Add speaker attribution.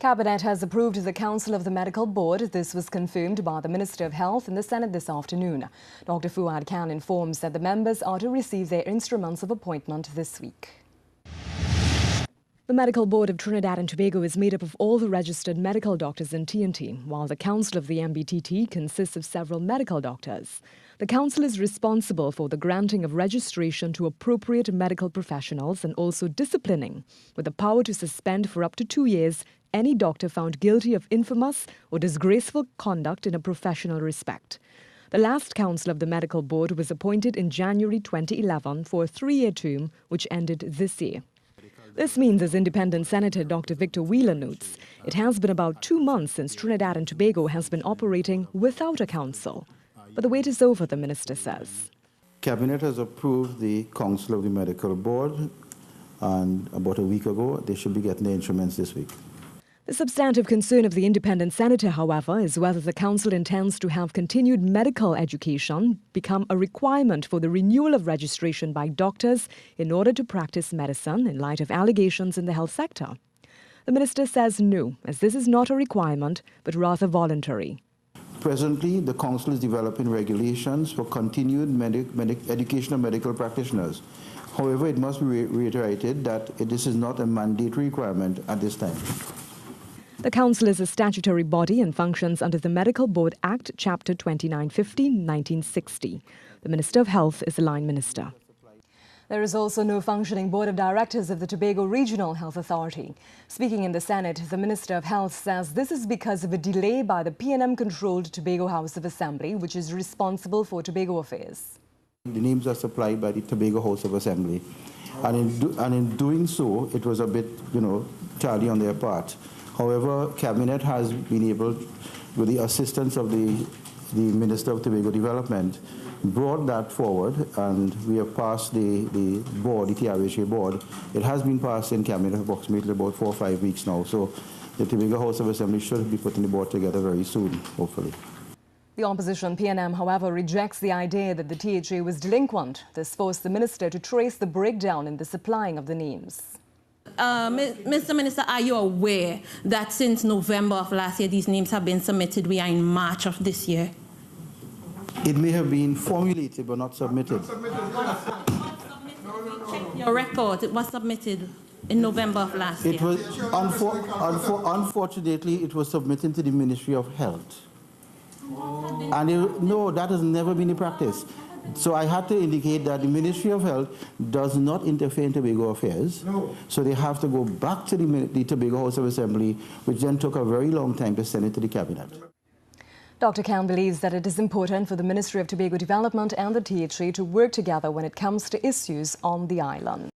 Speaker 1: Cabinet has approved the Council of the Medical Board. This was confirmed by the Minister of Health in the Senate this afternoon. Dr. Fuad Khan informs that the members are to receive their instruments of appointment this week. The Medical Board of Trinidad and Tobago is made up of all the registered medical doctors in TNT, while the Council of the MBTT consists of several medical doctors. The Council is responsible for the granting of registration to appropriate medical professionals and also disciplining, with the power to suspend for up to 2 years any doctor found guilty of infamous or disgraceful conduct in a professional respect. The last Council of the Medical Board was appointed in January 2011 for a 3-year term, which ended this year. This means, as Independent Senator Dr. Victor Wheeler notes, it has been about 2 months since Trinidad and Tobago has been operating without a council. But the wait is over, the minister says.
Speaker 2: Cabinet has approved the Council of the Medical Board, and about a week ago, they should be getting their instruments this week.
Speaker 1: The substantive concern of the independent senator, however, is whether the council intends to have continued medical education become a requirement for the renewal of registration by doctors in order to practice medicine in light of allegations in the health sector. The minister says no, as this is not a requirement, but rather voluntary.
Speaker 2: Presently, the council is developing regulations for continued education of medical practitioners. However, it must be reiterated that this is not a mandatory requirement at this time.
Speaker 1: The Council is a statutory body and functions under the Medical Board Act, Chapter 2950, 1960. The Minister of Health is the line minister. There is also no functioning Board of Directors of the Tobago Regional Health Authority. Speaking in the Senate, the Minister of Health says this is because of a delay by the PNM-controlled Tobago House of Assembly, which is responsible for Tobago affairs.
Speaker 2: The names are supplied by the Tobago House of Assembly, and in doing so, it was a bit, tardy on their part. However, Cabinet has been able, with the assistance of the Minister of Tobago Development, brought that forward, and we have passed the board, the TRHA board. It has been passed in Cabinet approximately about 4 or 5 weeks now, so the Tobago House of Assembly should be putting the board together very soon, hopefully.
Speaker 1: The opposition PNM, however, rejects the idea that the THA was delinquent. This forced the minister to trace the breakdown in the supplying of the names.
Speaker 3: Mr. Minister, are you aware that since November of last year, these names have been submitted? We are in March of this year.
Speaker 2: It may have been formulated but not submitted.
Speaker 3: Your record, it was submitted in November of last year.
Speaker 2: It was, unfortunately, it was submitted to the Ministry of Health. And no, that has never been the practice. So I had to indicate that the Ministry of Health does not interfere in Tobago affairs. No. So they have to go back to the Tobago House of Assembly, which then took a very long time to send it to the Cabinet.
Speaker 1: Dr. Khan believes that it is important for the Ministry of Tobago Development and the THA to work together when it comes to issues on the island.